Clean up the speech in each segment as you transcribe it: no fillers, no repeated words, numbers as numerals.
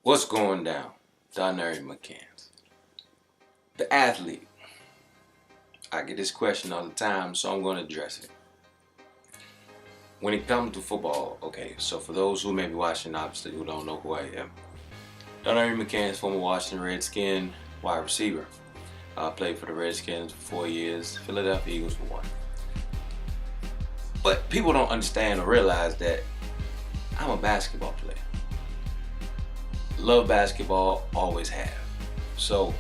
What's going down? Donnery McCants. The athlete. I get this question all the time, so I'm going to address it. When it comes to football, okay, so for those who may be watching, obviously, who don't know who I am, Donnery McCants, former Washington Redskin wide receiver. I played for the Redskins for 4 years, Philadelphia Eagles for 1. But people don't understand or realize that I'm a basketball player. Love basketball, always have. So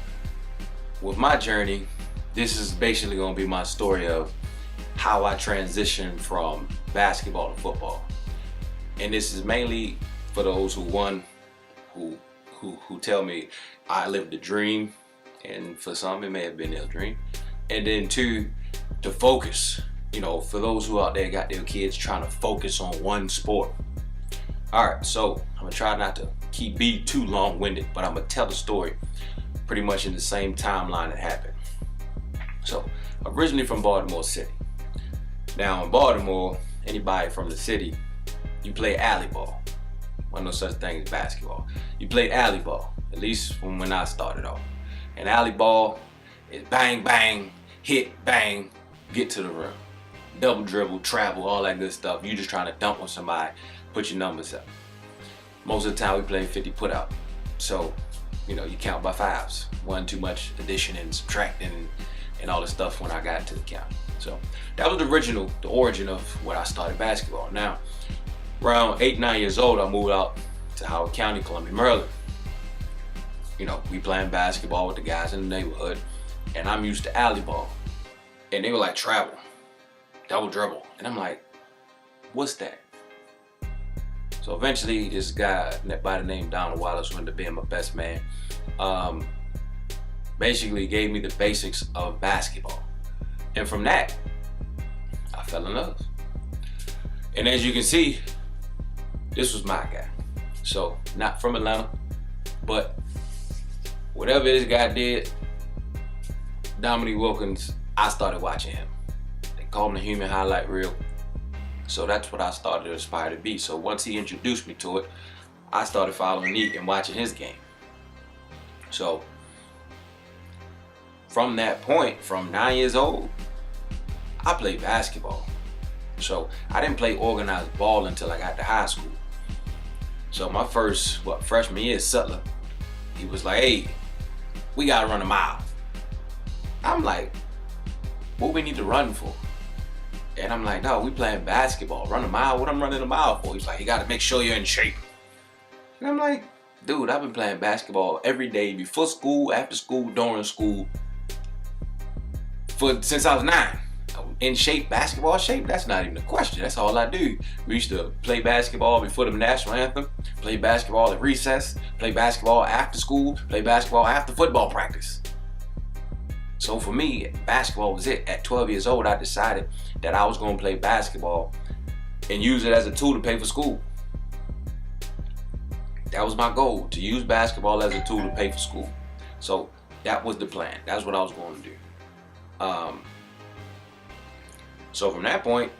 with my journey, this is basically going to be my story of how I transitioned from basketball to football. And this is mainly for those who tell me I lived the dream, and for some it may have been their dream. And then two, to focus, for those who out there got their kids trying to focus on one sport. Alright, so I'm gonna try not to be too long-winded, but I'm gonna tell the story pretty much in the same timeline it happened. So, originally from Baltimore City. Now in Baltimore, anybody from the city, you play alley ball. Wasn't no such thing as basketball. You played alley ball, at least from when I started off. And alley ball is bang, bang, hit, bang, get to the rim. Double dribble, travel, all that good stuff. You just trying to dunk on somebody, put your numbers up. Most of the time we play 50 put out. So, you count by fives. Wasn't too much addition and subtracting and all the stuff when I got into the count. So that was the origin of when I started basketball. Now, around 8, 9 years old, I moved out to Howard County, Columbia, Maryland. We playing basketball with the guys in the neighborhood, and I'm used to alley ball. And they were like, travel, double dribble. And I'm like, what's that? So eventually this guy by the name Donald Wallace, who ended up being my best man, basically gave me the basics of basketball. And from that, I fell in love. And as you can see, this was my guy. So not from Atlanta, but whatever this guy did, Dominique Wilkins, I started watching him. They call him the human highlight reel. So that's what I started to aspire to be. So once he introduced me to it, I started following Neat and watching his game. So from that point, from 9 years old, I played basketball. So I didn't play organized ball until I got to high school. So my first, freshman year, Sutler, he was like, hey, we gotta run a mile. I'm like, what we need to run for? And I'm like, no, we playing basketball. Run a mile? What I'm running a mile for? He's like, you gotta make sure you're in shape. And I'm like, dude, I've been playing basketball every day, before school, after school, during school, since I was 9. In shape, basketball shape, that's not even a question. That's all I do. We used to play basketball before the national anthem, play basketball at recess, play basketball after school, play basketball after football practice. So for me, basketball was it. At 12 years old, I decided that I was going to play basketball and use it as a tool to pay for school. That was my goal, to use basketball as a tool to pay for school. So that was the plan. That's what I was going to do. So from that point,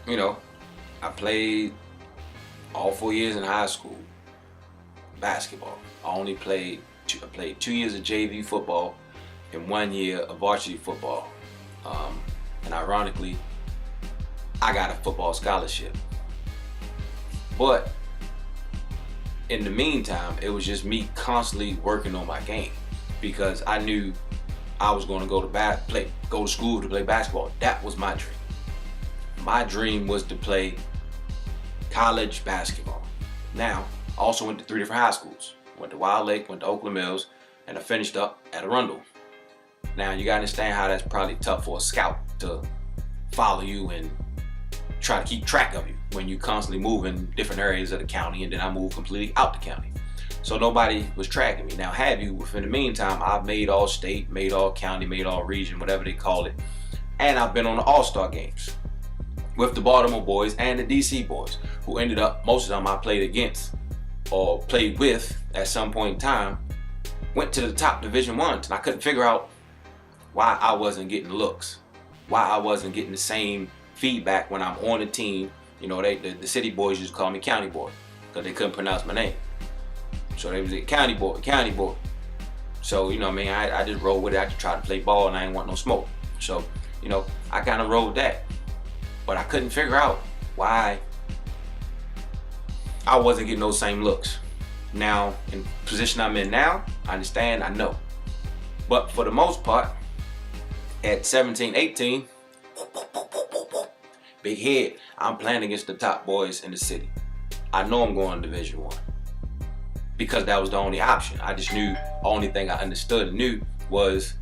I played all 4 years in high school basketball. I played 2 years of JV football and 1 year of varsity football. And ironically, I got a football scholarship. But in the meantime, it was just me constantly working on my game, because I knew I was going to go to school to play basketball. That was my dream. My dream was to play college basketball. Now, I also went to 3 different high schools. Went to Wild Lake, went to Oakland Mills, and I finished up at Arundel. Now, you gotta understand how that's probably tough for a scout to follow you and try to keep track of you when you constantly move in different areas of the county, and then I moved completely out the county. So nobody was tracking me. Now, within the meantime, I've made all state, made all county, made all region, whatever they call it. And I've been on the All-Star games with the Baltimore boys and the DC boys, who ended up, most of them I played against or played with at some point in time, went to the top Division I's, and I couldn't figure out why I wasn't getting looks, why I wasn't getting the same feedback when I'm on the team. The city boys used to call me County Boy because they couldn't pronounce my name. So they was a county boy. So, you know what I mean, I just rolled with it. I just tried to play ball and I didn't want no smoke. So, you know, I kind of rolled that. But I couldn't figure out why I wasn't getting those same looks. Now, in the position I'm in now, I understand, I know. But for the most part, at 17, 18, big head, I'm playing against the top boys in the city. I know I'm going to Division I because that was the only option. I just knew the only thing I understood and knew was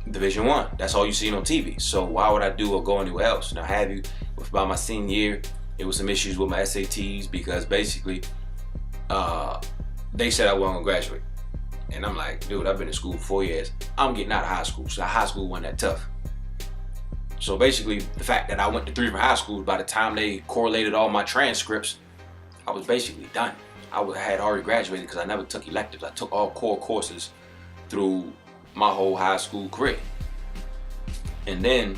Division I. That's all you seen on TV. So why would I do or go anywhere else? Now, have you, by my senior year, it was some issues with my SATs because basically they said I wasn't gonna graduate. And I'm like, dude, I've been in school for 4 years. I'm getting out of high school. So high school wasn't that tough. So basically, the fact that I went to 3 different high schools, by the time they correlated all my transcripts, I was basically done. I had already graduated because I never took electives. I took all core courses through my whole high school career. And then,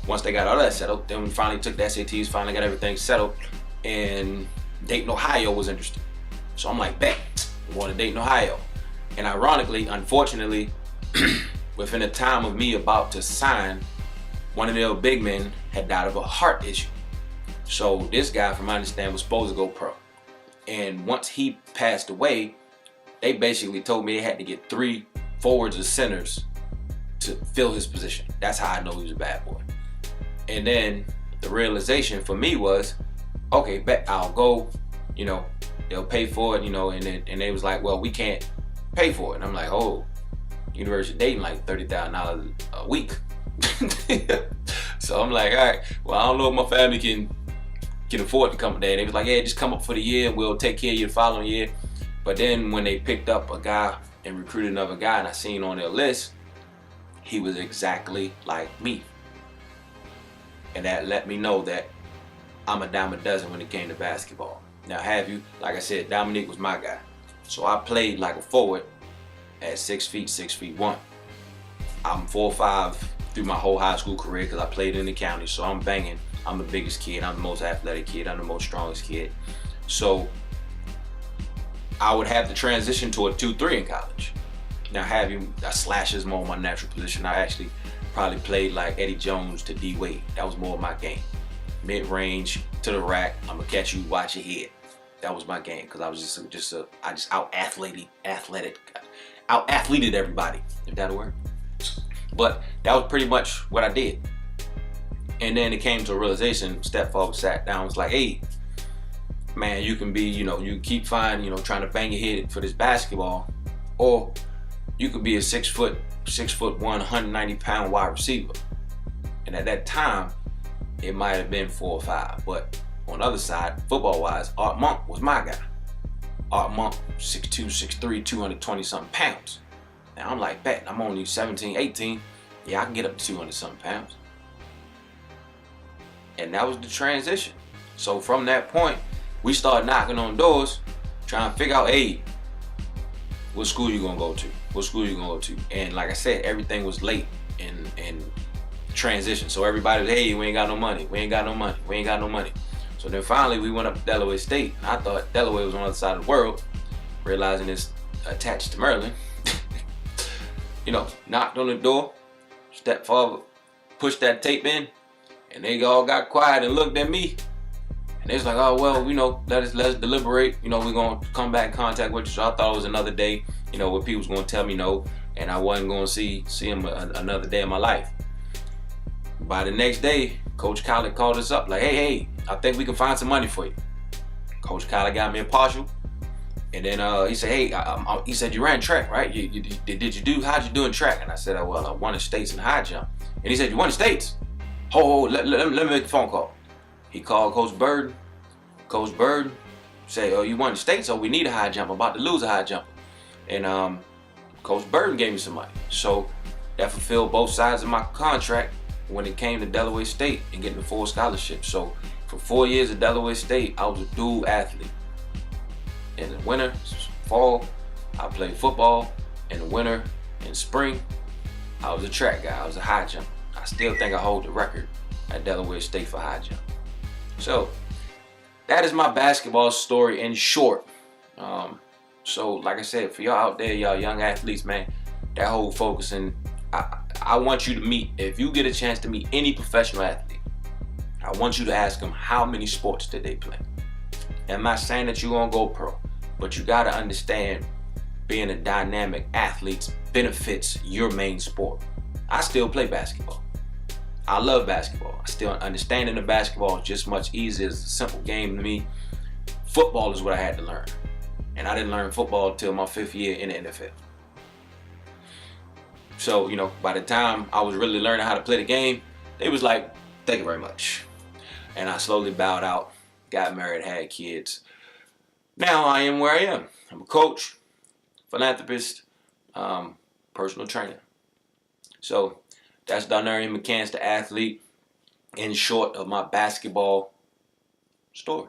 once they got all that settled, then we finally took the SATs, finally got everything settled, and Dayton, Ohio was interested. So I'm like, bet, I'm going to Dayton, Ohio. And ironically, unfortunately, within the time of me about to sign, one of their big men had died of a heart issue. So this guy, from my understanding, was supposed to go pro. And once he passed away, they basically told me they had to get 3 forwards or centers to fill his position. That's how I know he was a bad boy. And then the realization for me was, okay, bet I'll go, you know, they'll pay for it, you know, and they was like, well, we can't pay for it. And I'm like, oh, University of Dayton, like $30,000 a week. So I'm like, all right, well, I don't know if my family can afford to come there. They was like, yeah, just come up for the year and we'll take care of you the following year. But then when they picked up a guy and recruited another guy, and I seen on their list, he was exactly like me. And that let me know that I'm a dime a dozen when it came to basketball. Now, have you, like I said, Dominique was my guy. So I played like a forward at 6 feet, 6'1". I'm 4'5" through my whole high school career because I played in the county. So I'm banging. I'm the biggest kid. I'm the most athletic kid. I'm the most strongest kid. So I would have to transition to a 2-3 in college. Now, have you, a slash is more my natural position. I actually probably played like Eddie Jones to D Wade. That was more of my game. Mid-range to the rack. I'm gonna catch you, watch your head. That was my game because I was I just out-athleted everybody, if that a word. But that was pretty much what I did. And then it came to a realization, stepfather sat down, was like, hey, man, you can be, you know, you keep fine, you know, trying to bang your head for this basketball, or you could be a 6'1", 190-pound wide receiver. And at that time, it might have been 4 or 5. But on the other side, football-wise, Art Monk was my guy. Art Monk, 6'2", 6'3", 220-something pounds. Now I'm like, bet, I'm only 17, 18. Yeah, I can get up to 200-something pounds. And that was the transition. So from that point, we started knocking on doors, trying to figure out, hey, what school you gonna go to? What school you gonna go to? And like I said, everything was late in transition. So everybody was, hey, we ain't got no money. We ain't got no money. We ain't got no money. So then finally we went up to Delaware State. And I thought Delaware was on the other side of the world, realizing it's attached to Maryland. You know, knocked on the door, stepped forward, pushed that tape in, and they all got quiet and looked at me. And they was like, oh, well, you know, let's deliberate. You know, we're going to come back in contact with you. So I thought it was another day, you know, where people was going to tell me no, and I wasn't going to see him another day in my life. By the next day, Coach Collett called us up like, hey, I think we can find some money for you. Coach Collett got me a partial. And then he said, hey, he said, you ran track, right? How'd you do in track? And I said, well, I won the states in high jump. And he said, you won the states? Let me make a phone call. He called Coach Bird. Coach Bird said, oh, you won the state, so we need a high jump. I'm about to lose a high jumper. And Coach Bird gave me some money. So that fulfilled both sides of my contract when it came to Delaware State and getting the full scholarship. So for 4 years at Delaware State, I was a dual athlete. In the winter, fall, I played football. In the winter and spring, I was a track guy. I was a high jumper. I still think I hold the record at Delaware State for high jump. So that is my basketball story in short. So like I said, for y'all out there, y'all young athletes, man, that whole focusing, I want you to meet, if you get a chance to meet any professional athlete, I want you to ask them how many sports did they play. And I'm not saying that you're gonna go pro, but you gotta understand being a dynamic athlete benefits your main sport. I still play basketball. I love basketball. I still understanding the basketball is just much easier. It's a simple game to me. Football is what I had to learn. And I didn't learn football until my 5th year in the NFL. So, you know, by the time I was really learning how to play the game, they was like, thank you very much. And I slowly bowed out, got married, had kids. Now I am where I am. I'm a coach, philanthropist, personal trainer. So that's Darnarian McCants, the athlete, in short of my basketball story.